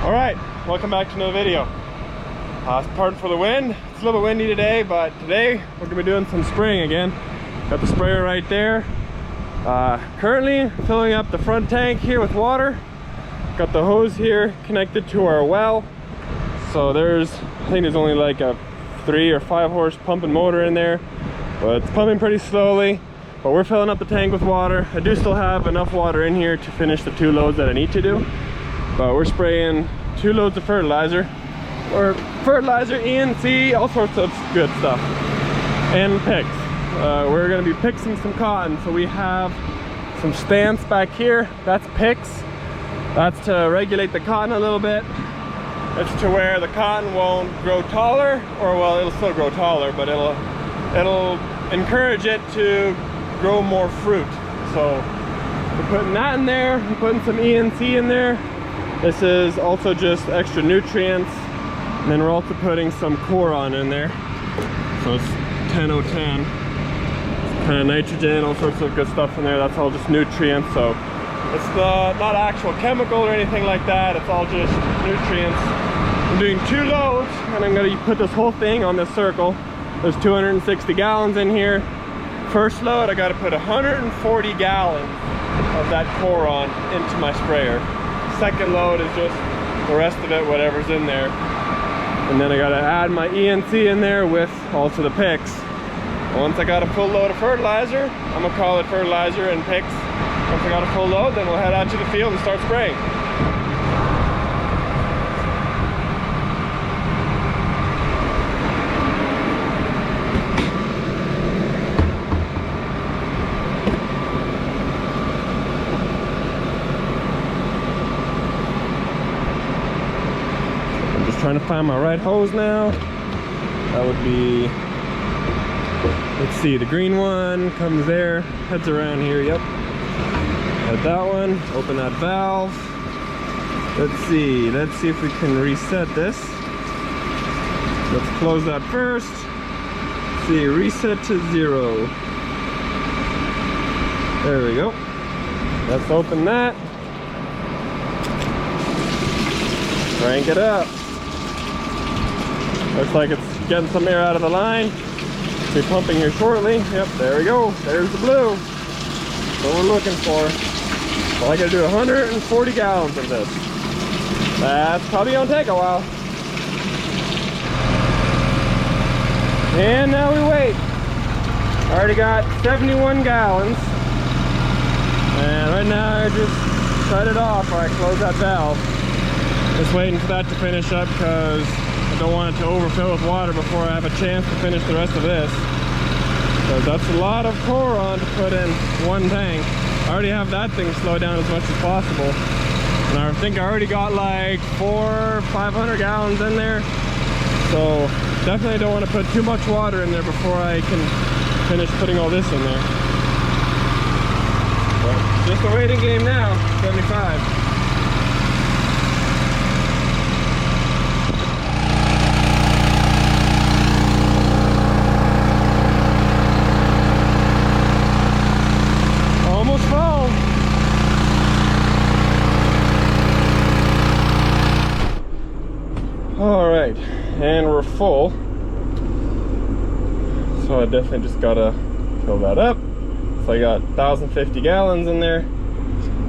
Alright, welcome back to another video. Pardon for the wind, it's a little bit windy today, but today we're going to be doing some spraying again. Got the sprayer right there. Currently filling up the front tank here with water. Got the hose here connected to our well. So I think there's only like a 3 or 5 horse pumping motor in there, but it's pumping pretty slowly. But we're filling up the tank with water. I do still have enough water in here to finish the 2 loads that I need to do. But we're spraying 2 loads of fertilizer. Or fertilizer, ENC, all sorts of good stuff. And picks. We're going to be pixing some cotton. So we have some stance back here. That's picks. That's to regulate the cotton a little bit. It's to where the cotton won't grow taller, or well, it'll still grow taller, but it'll encourage it to grow more fruit. So we're putting that in there. We're putting some ENC in there. This is also just extra nutrients. And then we're also putting some Coron in there. So it's 10-0-10. Kind of nitrogen, all sorts of good stuff in there. That's all just nutrients. So it's not actual chemical or anything like that. It's all just nutrients. I'm doing 2 loads, and I'm going to put this whole thing on this circle. There's 260 gallons in here. First load, I got to put 140 gallons of that Coron into my sprayer. Second load is just the rest of it, whatever's in there. And then I got to add my ENC in there with also the picks. Once I got a full load of fertilizer, I'm gonna call it fertilizer and picks. Once I got a full load, then we'll head out to the field and start spraying. Trying to find my right hose now. That would be, let's see, the green one comes there, heads around here. Yep, at that one. Open that valve. Let's see if we can reset this. Let's close that first. Let's see, reset to 0. There we go. Let's open that. Crank it up. Looks like it's getting some air out of the line. Be pumping here shortly. Yep, there we go. There's the blue. That's what we're looking for. Well, I gotta do 140 gallons of this. That's probably gonna take a while. And now we wait. Already got 71 gallons. And right now I just shut it off or I close that valve. Just waiting for that to finish up because I don't want it to overfill with water before I have a chance to finish the rest of this. So that's a lot of Coron to put in one tank. I already have that thing slowed down as much as possible. And I think I already got like 400 or 500 gallons in there. So definitely don't want to put too much water in there before I can finish putting all this in there. But just a waiting game now, 75. Alright, and we're full. So I definitely just gotta fill that up. So I got 1,050 gallons in there.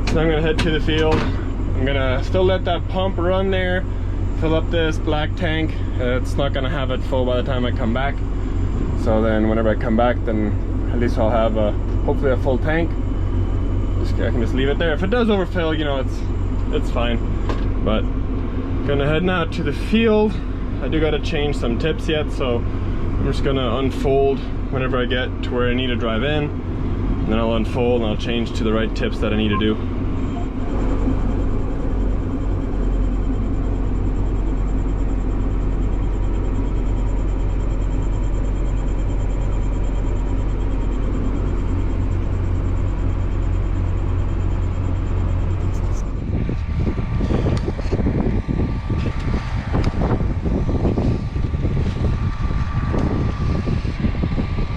So I'm gonna head to the field. I'm gonna still let that pump run there, fill up this black tank. It's not gonna have it full by the time I come back. So then whenever I come back, then at least I'll have hopefully a full tank. I can just leave it there. If it does overfill, you know, it's fine. But gonna head now to the field. I do gotta change some tips yet, so I'm just gonna unfold whenever I get to where I need to drive in, and then I'll unfold and I'll change to the right tips that I need to do.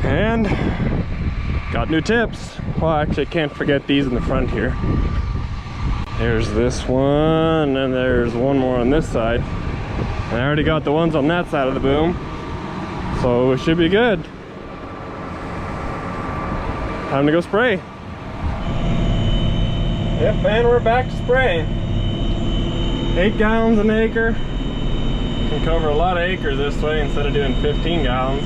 And got new tips. Well, actually I can't forget these in the front here. There's this one, and there's one more on this side. And I already got the ones on that side of the boom, so it should be good. Time to go spray. Yep, and we're back to spraying. 8 gallons an acre. Can cover a lot of acres this way instead of doing 15 gallons.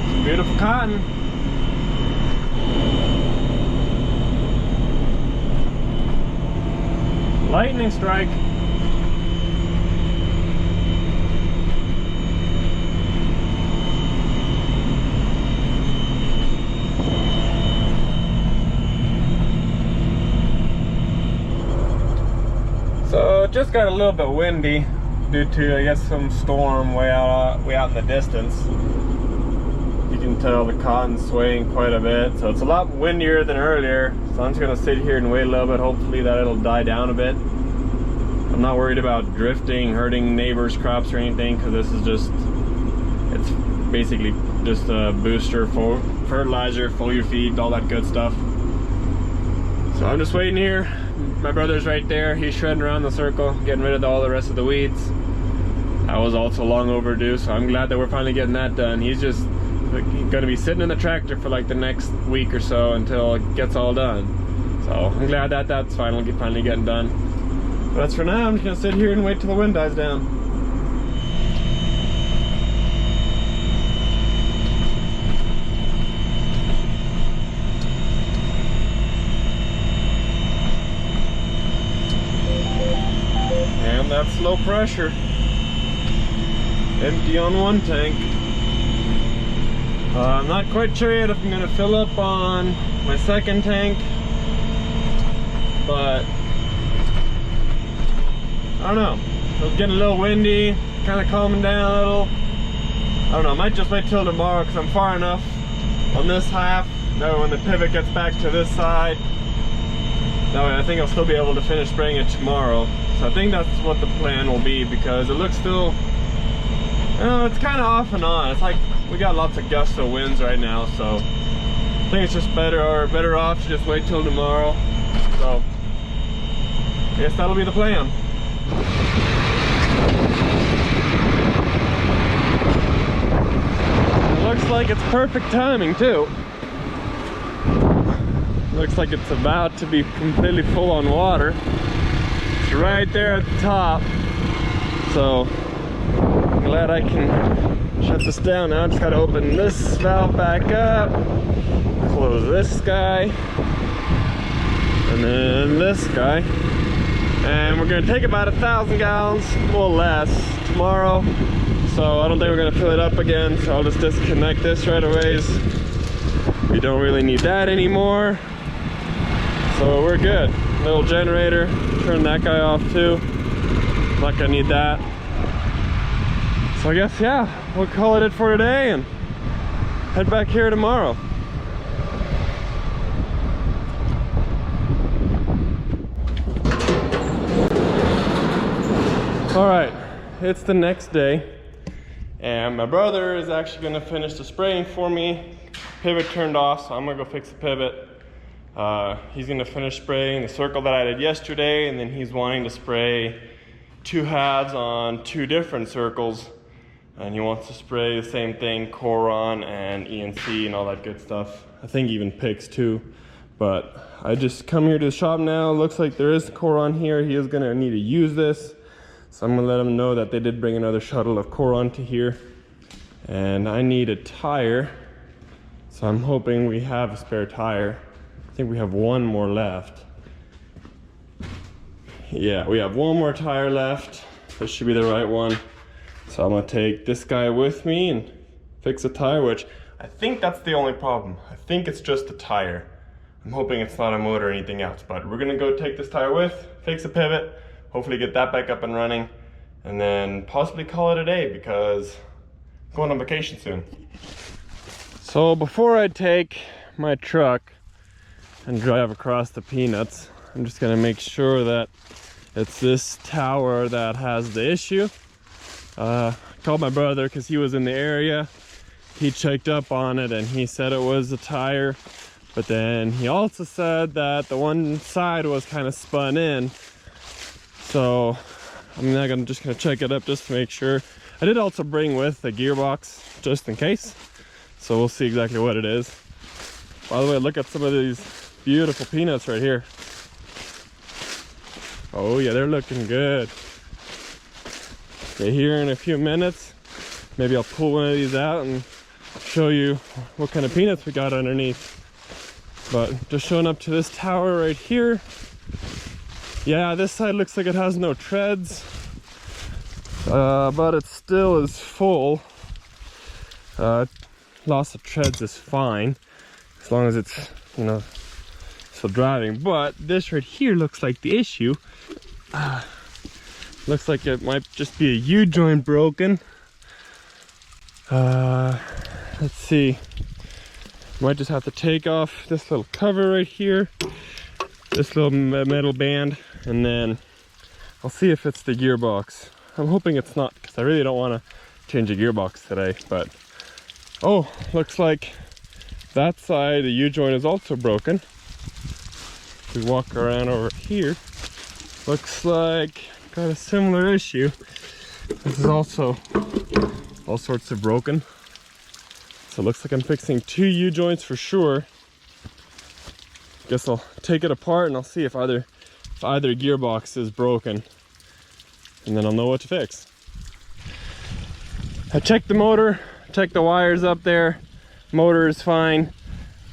Some beautiful cotton. Lightning strike. So it just got a little bit windy due to, I guess, some storm way out in the distance. You can tell the cotton's swaying quite a bit, so it's a lot windier than earlier. So I'm just gonna sit here and wait a little bit. Hopefully that it'll die down a bit. I'm not worried about drifting, hurting neighbors' crops or anything, because this is just, it's basically just a booster for fertilizer, foliar feed, all that good stuff. So I'm just waiting here. My brother's right there. He's shredding around the circle, getting rid of all the rest of the weeds. That was also long overdue, so I'm glad that we're finally getting that done. He's just gonna be sitting in the tractor for like the next week or so until it gets all done. So I'm glad that that's finally getting done. But as for now, I'm just gonna sit here and wait till the wind dies down. And that's low pressure. Empty on one tank. I'm not quite sure yet if I'm gonna fill up on my second tank, but I don't know. It was getting a little windy, kind of calming down a little. I don't know, I might just wait till tomorrow because I'm far enough on this half that way when the pivot gets back to this side, that way I think I'll still be able to finish spraying it tomorrow. So I think that's what the plan will be, because it looks still, you know, it's kind of off and on. It's like we got lots of gusts of winds right now, so I think it's just better off to just wait till tomorrow. So I guess that'll be the plan. It looks like it's perfect timing too. Looks like it's about to be completely full on water. It's right there at the top. So I'm glad I can shut this down now. I just gotta open this valve back up, close this guy, and then this guy. And we're gonna take about 1,000 gallons, a little less, tomorrow. So I don't think we're gonna fill it up again. So I'll just disconnect this right away. We don't really need that anymore. So we're good. Little generator, turn that guy off too. Not gonna need that. So I guess, yeah, we'll call it for today and head back here tomorrow. All right, it's the next day and my brother is actually gonna finish the spraying for me. Pivot turned off, so I'm gonna go fix the pivot. He's gonna finish spraying the circle that I did yesterday, and then he's wanting to spray 2 halves on 2 different circles. And he wants to spray the same thing, Coron and ENC and all that good stuff. I think even pigs too. But I just come here to the shop now. Looks like there is Coron here. He is gonna need to use this. So I'm gonna let him know that they did bring another shuttle of Coron to here. And I need a tire. So I'm hoping we have a spare tire. I think we have 1 more left. Yeah, we have 1 more tire left. This should be the right one. So I'm gonna take this guy with me and fix the tire, which I think that's the only problem. I think it's just the tire. I'm hoping it's not a motor or anything else, but we're gonna go take this tire with, fix the pivot, hopefully get that back up and running, and then possibly call it a day because I'm going on vacation soon. So before I take my truck and drive across the peanuts, I'm just gonna make sure that it's this tower that has the issue. Called my brother because he was in the area. He checked up on it and he said it was the tire. But then he also said that the one side was kind of spun in. So I'm just gonna check it up just to make sure. I did also bring with the gearbox just in case. So we'll see exactly what it is. By the way, look at some of these beautiful peanuts right here. Oh yeah, they're looking good. Okay, here in a few minutes, maybe I'll pull one of these out and show you what kind of peanuts we got underneath. But just showing up to this tower right here. Yeah, this side looks like it has no treads, but it still is full. Loss of treads is fine, as long as it's, you know, still driving. But this right here looks like the issue. Looks like it might just be a U-joint broken. Let's see. Might just have to take off this little cover right here, this little metal band, and then I'll see if it's the gearbox. I'm hoping it's not, because I really don't want to change a gearbox today. But oh, looks like that side, the U-joint is also broken. We walk around over here. Looks like got a similar issue. This is also all sorts of broken. So it looks like I'm fixing 2 U-joints for sure. Guess I'll take it apart and I'll see if either gearbox is broken, and then I'll know what to fix. I checked the motor, checked the wires up there. Motor is fine.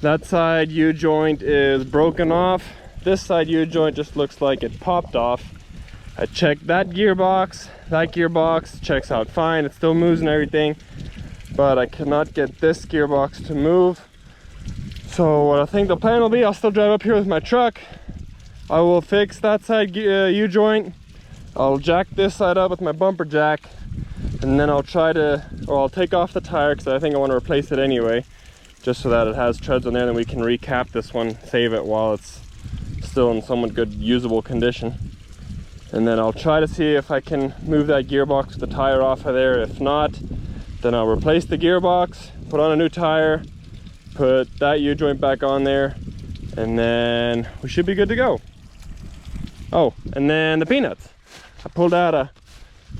That side U-joint is broken off. This side U-joint just looks like it popped off. I checked that gearbox checks out fine. It still moves and everything, but I cannot get this gearbox to move. So what I think the plan will be, I'll still drive up here with my truck. I will fix that side U-joint. I'll jack this side up with my bumper jack, and then I'll I'll take off the tire, because I think I want to replace it anyway, just so that it has treads on there, and then we can recap this one, save it while it's still in somewhat good usable condition. And then I'll try to see if I can move that gearbox with the tire off of there. If not, then I'll replace the gearbox, put on a new tire, put that U-joint back on there, and then we should be good to go. Oh, and then the peanuts. I pulled out a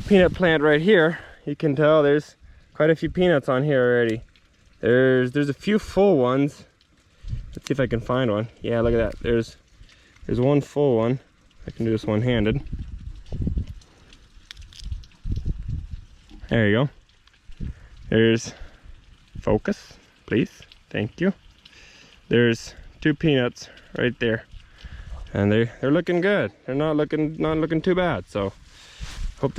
peanut plant right here. You can tell there's quite a few peanuts on here already. There's a few full ones. Let's see if I can find one. Yeah, look at that. There's one full one. I can do this one-handed. There you go. There's, focus, please. Thank you. There's 2 peanuts right there, and they're looking good. They're not looking too bad. So hope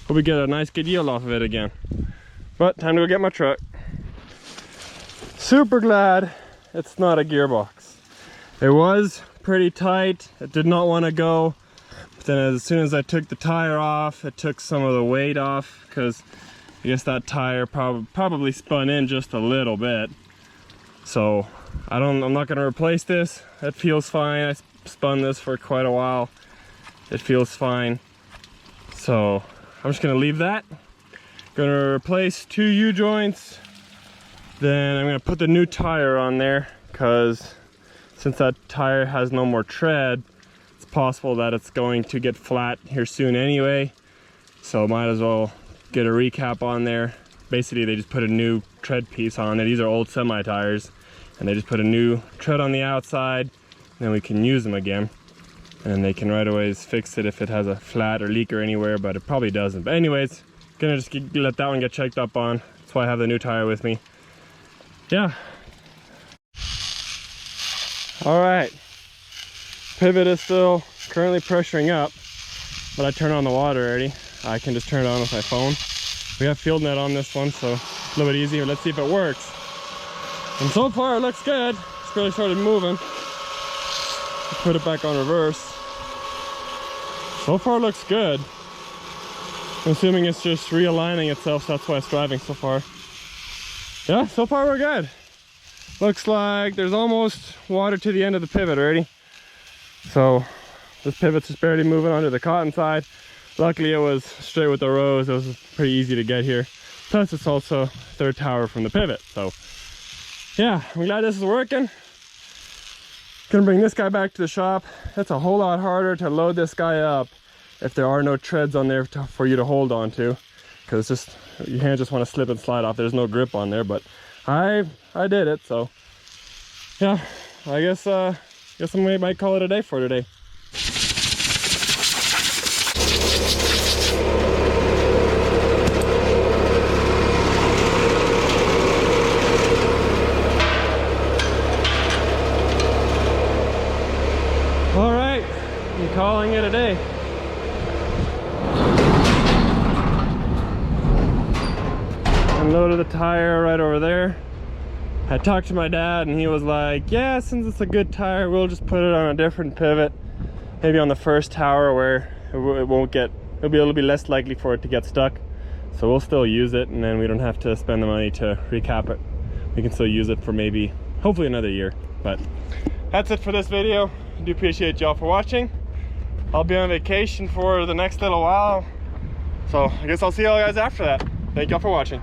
we get a nice good yield off of it again. But time to go get my truck. Super glad it's not a gearbox. It was pretty tight. It did not want to go. But then as soon as I took the tire off, it took some of the weight off, because I guess that tire probably spun in just a little bit. So I'm not going to replace this. It feels fine. I spun this for quite a while. It feels fine. So I'm just going to leave that. Going to replace 2 U-joints. Then I'm going to put the new tire on there, because since that tire has no more tread, it's possible that it's going to get flat here soon anyway. So might as well get a recap on there. Basically, they just put a new tread piece on it. These are old semi tires, and they just put a new tread on the outside, and then we can use them again. And they can right away fix it if it has a flat or leak or anywhere, but it probably doesn't. But anyways, gonna just let that one get checked up on. That's why I have the new tire with me. Yeah. All right, pivot is still currently pressuring up, but I turned on the water already. I can just turn it on with my phone. We have field net on this one, so it's a little bit easier. Let's see if it works. And so far it looks good. It's really started moving. Put it back on reverse. So far it looks good. I'm assuming it's just realigning itself, so that's why it's driving so far. Yeah, so far we're good. Looks like there's almost water to the end of the pivot already. So this pivot's just barely moving onto the cotton side. Luckily it was straight with the rows. It was pretty easy to get here. Plus it's also 3rd tower from the pivot. So yeah, I'm glad this is working. Gonna bring this guy back to the shop. It's a whole lot harder to load this guy up if there are no treads on there for you to hold on to, because it's just, your hand just want to slip and slide off. There's no grip on there, but I did it. So yeah, I guess I might call it a day for today. All right, I'm calling it a day. Unloaded the tire right over there. I talked to my dad and he was like, yeah, since it's a good tire, we'll just put it on a different pivot, maybe on the first tower where it'll be a little bit less likely for it to get stuck. So we'll still use it, and then we don't have to spend the money to recap it. We can still use it for maybe, hopefully another year. But that's it for this video. I do appreciate y'all for watching. I'll be on vacation for the next little while, so I guess I'll see y'all guys after that. Thank y'all for watching.